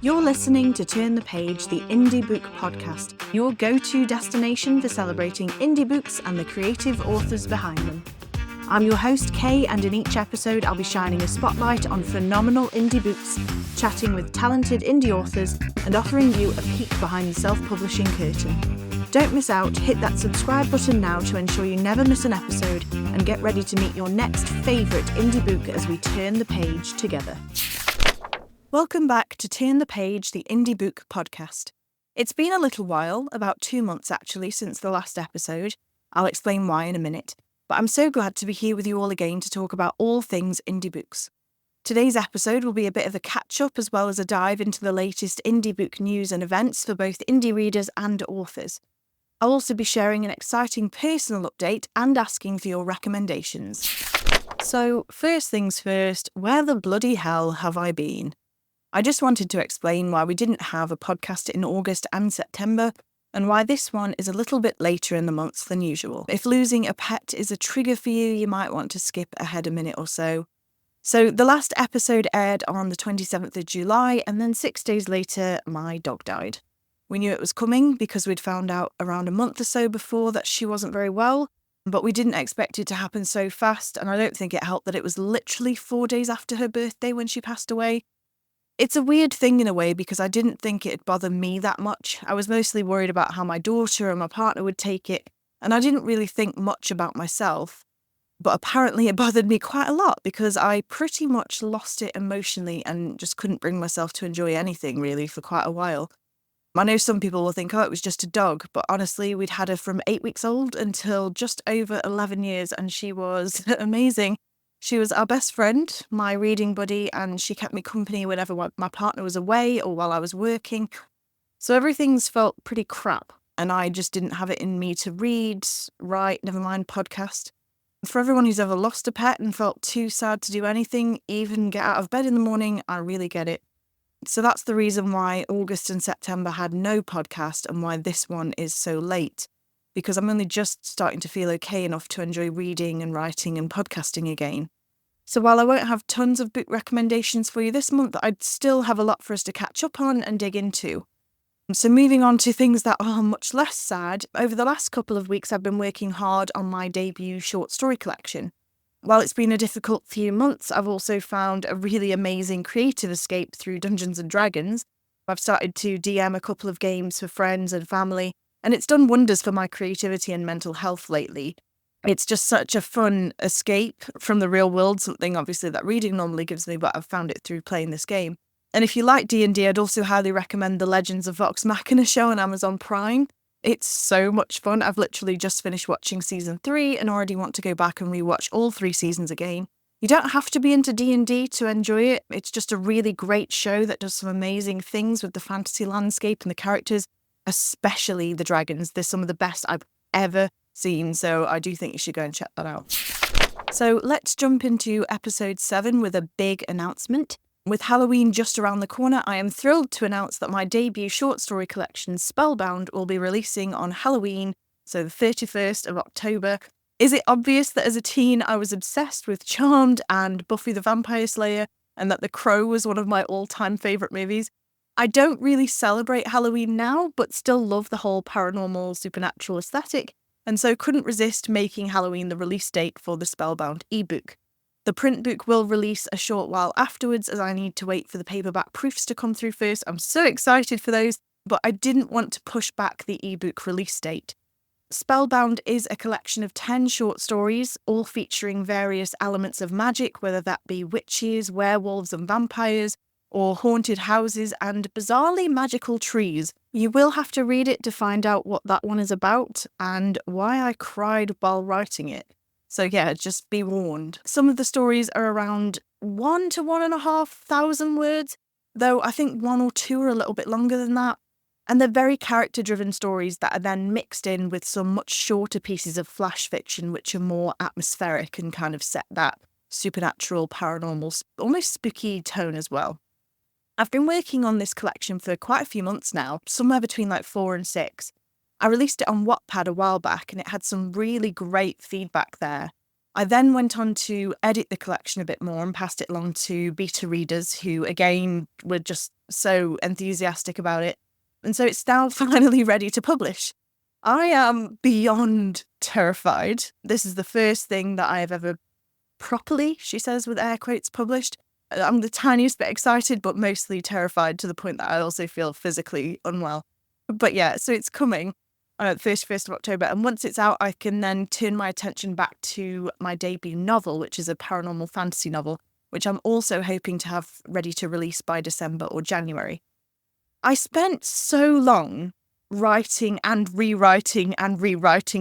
You're listening to Turn the Page, the Indie Book Podcast, your go-to destination for celebrating indie books and the creative authors behind them. I'm your host, Kay, and in each episode I'll be shining a spotlight on phenomenal indie books, chatting with talented indie authors, and offering you a peek behind the self-publishing curtain. Don't miss out, hit that subscribe button now to ensure you never miss an episode, and get ready to meet your next favourite indie book as we turn the page together. Welcome back to Turn the Page, the Indie Book Podcast. It's been a little while, about 2 months actually, since the last episode. I'll explain why in a minute, but I'm so glad to be here with you all again to talk about all things indie books. Today's episode will be a bit of a catch-up as well as a dive into the latest indie book news and events for both indie readers and authors. I'll also be sharing an exciting personal update and asking for your recommendations. So, first things first, where the bloody hell have I been? I just wanted to explain why we didn't have a podcast in August and September, and why this one is a little bit later in the month than usual. If losing a pet is a trigger for you, you might want to skip ahead a minute or so. So, the last episode aired on the 27th of July, and then 6 days later, my dog died. We knew it was coming because we'd found out around a month or so before that she wasn't very well, but we didn't expect it to happen so fast, and I don't think it helped that it was literally 4 days after her birthday when she passed away. It's a weird thing in a way because I didn't think it'd bother me that much. I was mostly worried about how my daughter and my partner would take it, and I didn't really think much about myself. But apparently it bothered me quite a lot because I pretty much lost it emotionally and just couldn't bring myself to enjoy anything really for quite a while. I know some people will think, oh, it was just a dog, but honestly, we'd had her from 8 weeks old until just over 11 years, and she was amazing. She was our best friend, my reading buddy, and she kept me company whenever my partner was away or while I was working. So everything's felt pretty crap, and I just didn't have it in me to read, write, never mind podcast. For everyone who's ever lost a pet and felt too sad to do anything, even get out of bed in the morning, I really get it. So that's the reason why August and September had no podcast and why this one is so late, because I'm only just starting to feel okay enough to enjoy reading and writing and podcasting again. So while I won't have tons of book recommendations for you this month, I'd still have a lot for us to catch up on and dig into. So moving on to things that are much less sad, over the last couple of weeks I've been working hard on my debut short story collection. While it's been a difficult few months, I've also found a really amazing creative escape through Dungeons & Dragons. I've started to DM a couple of games for friends and family, and it's done wonders for my creativity and mental health lately. It's just such a fun escape from the real world, something obviously that reading normally gives me, but I've found it through playing this game. And if you like D&D, I'd also highly recommend the Legends of Vox Machina show on Amazon Prime. It's so much fun. I've literally just finished watching season 3 and already want to go back and rewatch all 3 seasons again. You don't have to be into D&D to enjoy it. It's just a really great show that does some amazing things with the fantasy landscape and the characters, especially the dragons. They're some of the best I've ever seen, so I do think you should go and check that out. So let's jump into episode 7 with a big announcement. With Halloween just around the corner, I am thrilled to announce that my debut short story collection, Spellbound, will be releasing on Halloween, so the 31st of October. Is it obvious that as a teen I was obsessed with Charmed and Buffy the Vampire Slayer, and that The Crow was one of my all-time favourite movies? I don't really celebrate Halloween now, but still love the whole paranormal, supernatural aesthetic, and so couldn't resist making Halloween the release date for the Spellbound ebook. The print book will release a short while afterwards, as I need to wait for the paperback proofs to come through first. I'm so excited for those, but I didn't want to push back the ebook release date. Spellbound is a collection of 10 short stories, all featuring various elements of magic, whether that be witches, werewolves and vampires, or haunted houses and bizarrely magical trees. You will have to read it to find out what that one is about and why I cried while writing it. So yeah, just be warned. Some of the stories are around 1 to 1,500 words, though I think 1 or 2 are a little bit longer than that. And they're very character-driven stories that are then mixed in with some much shorter pieces of flash fiction, which are more atmospheric and kind of set that supernatural, paranormal, almost spooky tone as well. I've been working on this collection for quite a few months now, somewhere between 4 and 6. I released it on Wattpad a while back and it had some really great feedback there. I then went on to edit the collection a bit more and passed it along to beta readers who, again, were just so enthusiastic about it. And so it's now finally ready to publish. I am beyond terrified. This is the first thing that I have ever properly, she says with air quotes, published. I'm the tiniest bit excited, but mostly terrified to the point that I also feel physically unwell. But yeah, so it's coming. 31st of October, and once it's out, I can then turn my attention back to my debut novel, which is a paranormal fantasy novel, which I'm also hoping to have ready to release by December or January. I spent so long writing and rewriting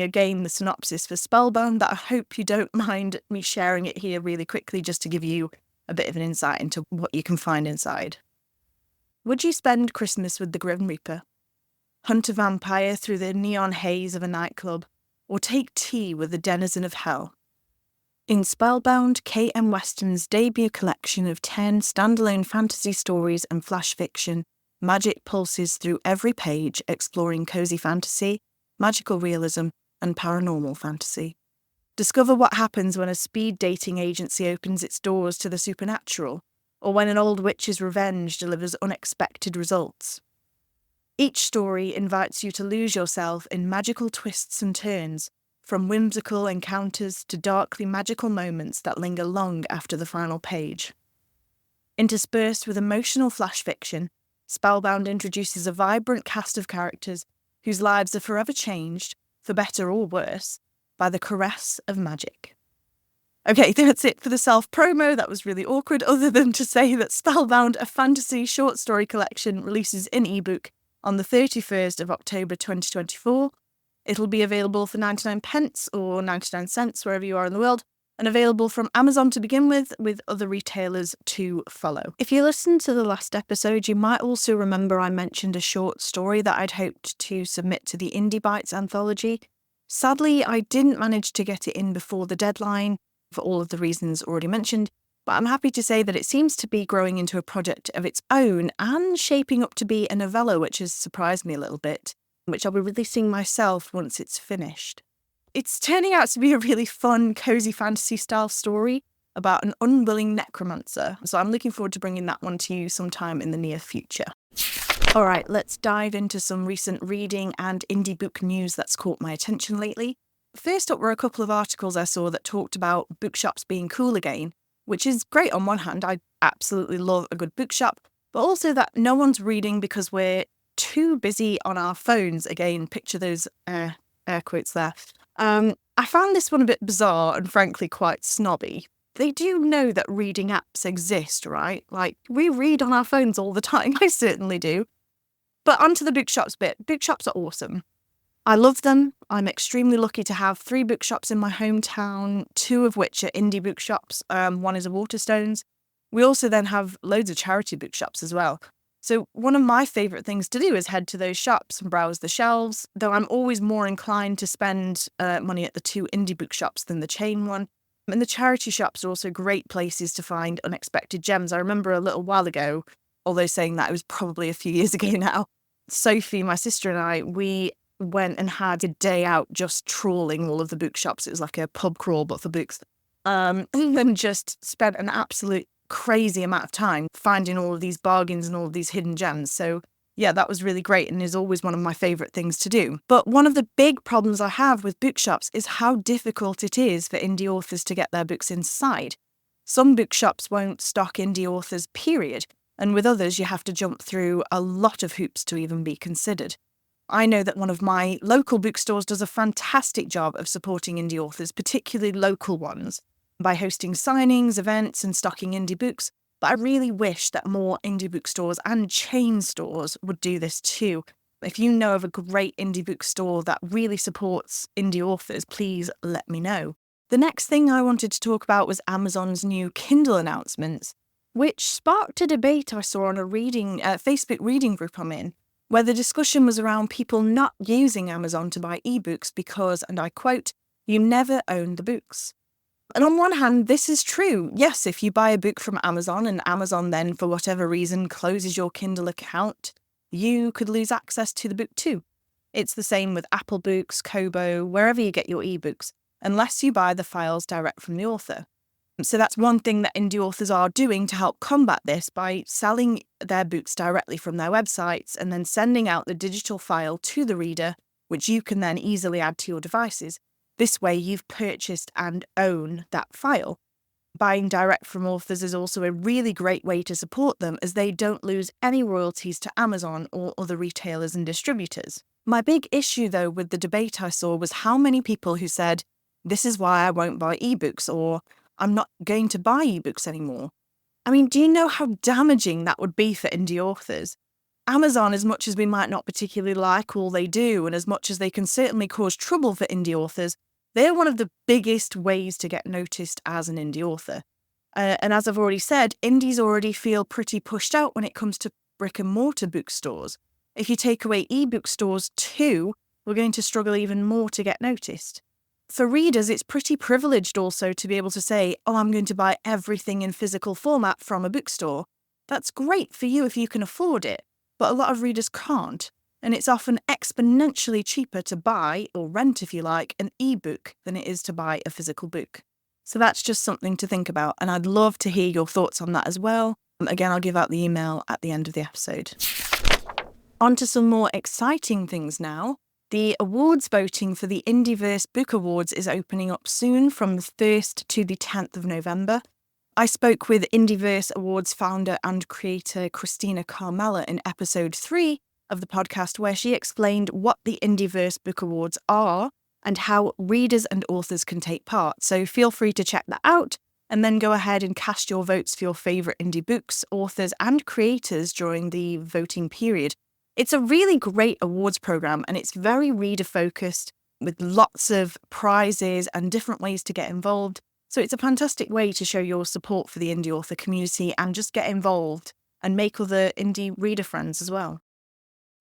again the synopsis for Spellbound that I hope you don't mind me sharing it here really quickly just to give you a bit of an insight into what you can find inside. Would you spend Christmas with the Grim Reaper? Hunt a vampire through the neon haze of a nightclub, or take tea with the denizen of hell? In Spellbound, K.M. Weston's debut collection of 10 standalone fantasy stories and flash fiction, magic pulses through every page, exploring cozy fantasy, magical realism, and paranormal fantasy. Discover what happens when a speed dating agency opens its doors to the supernatural, or when an old witch's revenge delivers unexpected results. Each story invites you to lose yourself in magical twists and turns, from whimsical encounters to darkly magical moments that linger long after the final page. Interspersed with emotional flash fiction, Spellbound introduces a vibrant cast of characters whose lives are forever changed, for better or worse, by the caress of magic. Okay, that's it for the self-promo. That was really awkward, other than to say that Spellbound, a fantasy short story collection, releases in ebook on the 31st of October 2024. It'll be available for 99 pence or 99 cents wherever you are in the world, and available from Amazon to begin with other retailers to follow. If you listened to the last episode, you might also remember I mentioned a short story that I'd hoped to submit to the Indie Bites anthology. Sadly, I didn't manage to get it in before the deadline for all of the reasons already mentioned, but I'm happy to say that it seems to be growing into a project of its own and shaping up to be a novella, which has surprised me a little bit, which I'll be releasing myself once it's finished. It's turning out to be a really fun, cozy fantasy-style story about an unwilling necromancer, so I'm looking forward to bringing that one to you sometime in the near future. All right, let's dive into some recent reading and indie book news that's caught my attention lately. First up were a couple of articles I saw that talked about bookshops being cool again, which is great on one hand. I absolutely love a good bookshop, but also that no one's reading because we're too busy on our phones. Again, picture those air quotes there. I found this one a bit bizarre and frankly quite snobby. They do know that reading apps exist, right? Like, we read on our phones all the time. I certainly do. But onto the bookshops bit. Bookshops are awesome. I love them. I'm extremely lucky to have 3 bookshops in my hometown, 2 of which are indie bookshops. One is a Waterstones. We also then have loads of charity bookshops as well. So one of my favourite things to do is head to those shops and browse the shelves, though I'm always more inclined to spend money at the 2 indie bookshops than the chain one. And the charity shops are also great places to find unexpected gems. I remember a little while ago, although saying that it was probably a few years ago now, Sophie, my sister, and I, we went and had a day out just trawling all of the bookshops. It was like a pub crawl, but for books. And then just spent an absolute crazy amount of time finding all of these bargains and all of these hidden gems. So yeah, that was really great and is always one of my favourite things to do. But one of the big problems I have with bookshops is how difficult it is for indie authors to get their books inside. Some bookshops won't stock indie authors, period. And with others, you have to jump through a lot of hoops to even be considered. I know that one of my local bookstores does a fantastic job of supporting indie authors, particularly local ones, by hosting signings, events, and stocking indie books. But I really wish that more indie bookstores and chain stores would do this too. If you know of a great indie bookstore that really supports indie authors, please let me know. The next thing I wanted to talk about was Amazon's new Kindle announcements, which sparked a debate I saw on a Facebook reading group I'm in, where the discussion was around people not using Amazon to buy ebooks because, and I quote, "you never own the books." And on one hand, this is true. Yes, if you buy a book from Amazon and Amazon then, for whatever reason, closes your Kindle account, you could lose access to the book too. It's the same with Apple Books, Kobo, wherever you get your ebooks. unless you buy the files direct from the author. So that's one thing that indie authors are doing to help combat this by selling their books directly from their websites and then sending out the digital file to the reader, which you can then easily add to your devices. This way you've purchased and own that file. Buying direct from authors is also a really great way to support them, as they don't lose any royalties to Amazon or other retailers and distributors. My big issue, though, with the debate I saw was how many people who said, "This is why I won't buy ebooks," or "I'm not going to buy ebooks anymore." I mean, do you know how damaging that would be for indie authors? Amazon, as much as we might not particularly like all they do, and as much as they can certainly cause trouble for indie authors, they're one of the biggest ways to get noticed as an indie author. And as I've already said, indies already feel pretty pushed out when it comes to brick and mortar bookstores. If you take away ebook stores too, we're going to struggle even more to get noticed. For readers, it's pretty privileged also to be able to say, "Oh, I'm going to buy everything in physical format from a bookstore." That's great for you if you can afford it, but a lot of readers can't. And it's often exponentially cheaper to buy, or rent if you like, an ebook than it is to buy a physical book. So that's just something to think about, and I'd love to hear your thoughts on that as well. Again, I'll give out the email at the end of the episode. On to some more exciting things now. The awards voting for the Indieverse Book Awards is opening up soon from the 1st to the 10th of November. I spoke with Indieverse Awards founder and creator Christina Carmela in episode 3 of the podcast, where she explained what the Indieverse Book Awards are and how readers and authors can take part. So feel free to check that out and then go ahead and cast your votes for your favourite indie books, authors and creators during the voting period. It's a really great awards programme, and it's very reader focused with lots of prizes and different ways to get involved. So it's a fantastic way to show your support for the indie author community and just get involved and make other indie reader friends as well.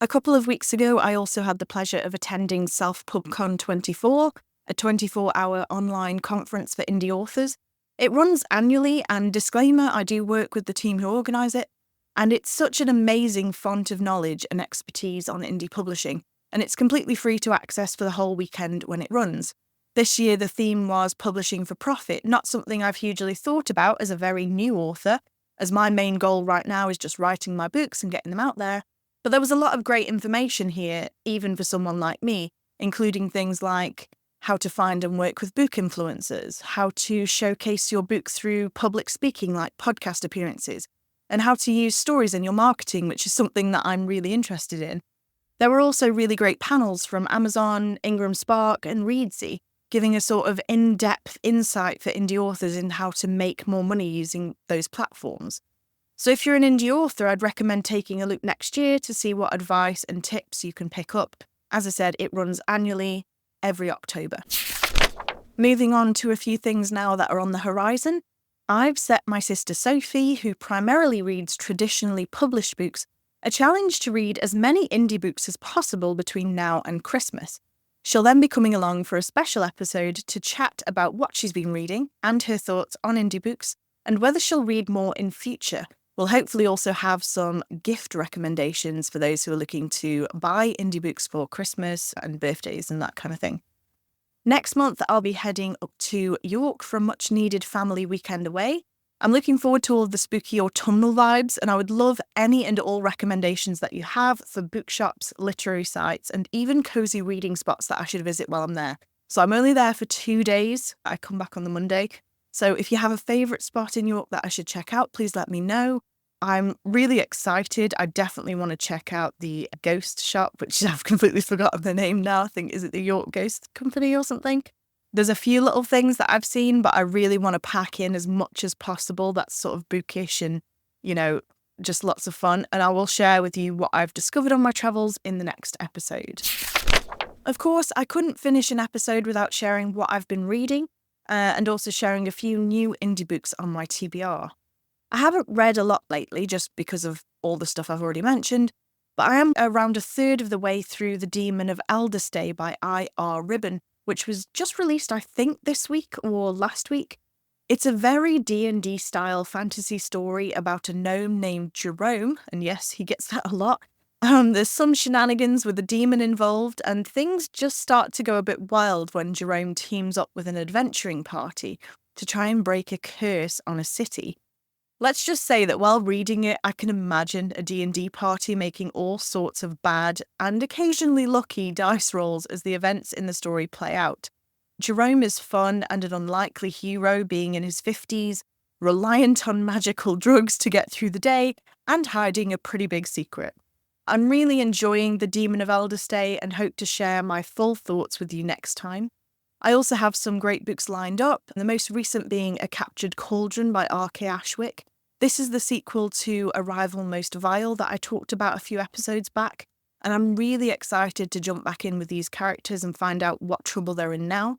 A couple of weeks ago, I also had the pleasure of attending SelfPubCon 24, a 24-hour online conference for indie authors. It runs annually, and disclaimer, I do work with the team who organise it, and it's such an amazing font of knowledge and expertise on indie publishing, and it's completely free to access for the whole weekend when it runs. This year, the theme was publishing for profit, not something I've hugely thought about as a very new author, as my main goal right now is just writing my books and getting them out there. But there was a lot of great information here, even for someone like me, including things like how to find and work with book influencers, how to showcase your book through public speaking like podcast appearances, and how to use stories in your marketing, which is something that I'm really interested in. There were also really great panels from Amazon, Ingram Spark, and Readsy, giving a sort of in-depth insight for indie authors in how to make more money using those platforms. So if you're an indie author, I'd recommend taking a look next year to see what advice and tips you can pick up. As I said, it runs annually every October. Moving on to a few things now that are on the horizon. I've set my sister Sophie, who primarily reads traditionally published books, a challenge to read as many indie books as possible between now and Christmas. She'll then be coming along for a special episode to chat about what she's been reading and her thoughts on indie books, and whether she'll read more in future. We'll hopefully also have some gift recommendations for those who are looking to buy indie books for Christmas and birthdays and that kind of thing. Next month, I'll be heading up to York for a much-needed family weekend away. I'm looking forward to all of the spooky autumnal vibes, and I would love any and all recommendations that you have for bookshops, literary sites, and even cosy reading spots that I should visit while I'm there. So I'm only there for 2 days. I come back on the Monday. So if you have a favourite spot in York that I should check out, please let me know. I'm really excited. I definitely want to check out the ghost shop, which I've completely forgotten the name now. I think, is it the York Ghost Company or something? There's a few little things that I've seen, but I really want to pack in as much as possible. That's sort of bookish and, just lots of fun. And I will share with you what I've discovered on my travels in the next episode. Of course, I couldn't finish an episode without sharing what I've been reading. And also sharing a few new indie books on my TBR. I haven't read a lot lately just because of all the stuff I've already mentioned, but I am around a third of the way through The Demon of Elderstay by I.R. Ribbon, which was just released, I think, this week or last week. It's a very D&D style fantasy story about a gnome named Jerome, and yes, he gets that a lot, There's some shenanigans with the demon involved, and things just start to go a bit wild when Jerome teams up with an adventuring party to try and break a curse on a city. Let's just say that while reading it, I can imagine a D&D party making all sorts of bad and occasionally lucky dice rolls as the events in the story play out. Jerome is fun and an unlikely hero, being in his 50s, reliant on magical drugs to get through the day, and hiding a pretty big secret. I'm really enjoying the Demon of Elderstay and hope to share my full thoughts with you next time. I also have some great books lined up, the most recent being A Captured Cauldron by R.K. Ashwick. This is the sequel to Arrival Most Vile that I talked about a few episodes back, and I'm really excited to jump back in with these characters and find out what trouble they're in now.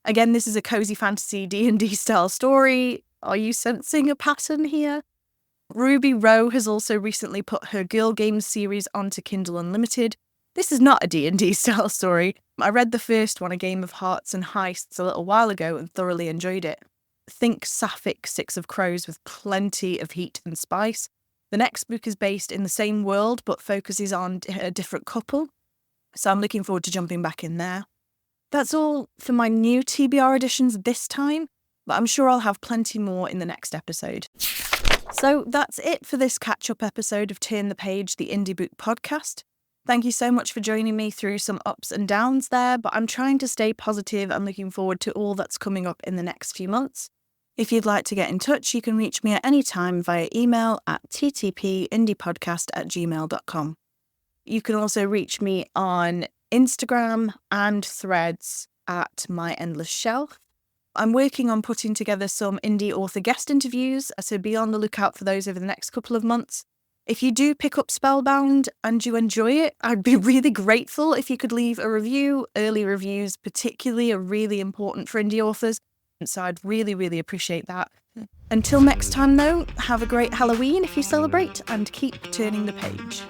Again, this is a cozy fantasy D&D style story. Are you sensing a pattern here? Ruby Rowe has also recently put her Girl Games series onto Kindle Unlimited. This is not a D&D style story. I read the first one, A Game of Hearts and Heists, a little while ago and thoroughly enjoyed it. Think sapphic Six of Crows with plenty of heat and spice. The next book is based in the same world but focuses on a different couple, so I'm looking forward to jumping back in there. That's all for my new TBR editions this time, but I'm sure I'll have plenty more in the next episode. So that's it for this catch-up episode of Turn the Page, the Indie Book podcast. Thank you so much for joining me through some ups and downs there, but I'm trying to stay positive and looking forward to all that's coming up in the next few months. If you'd like to get in touch, you can reach me at any time via email at ttpindiepodcast@gmail.com. You can also reach me on Instagram and Threads at My Endless Shelf. I'm working on putting together some indie author guest interviews, so be on the lookout for those over the next couple of months. If you do pick up Spellbound and you enjoy it, I'd be really grateful if you could leave a review. Early reviews particularly are really important for indie authors, so I'd really, really appreciate that. Until next time though, have a great Halloween if you celebrate, and keep turning the page.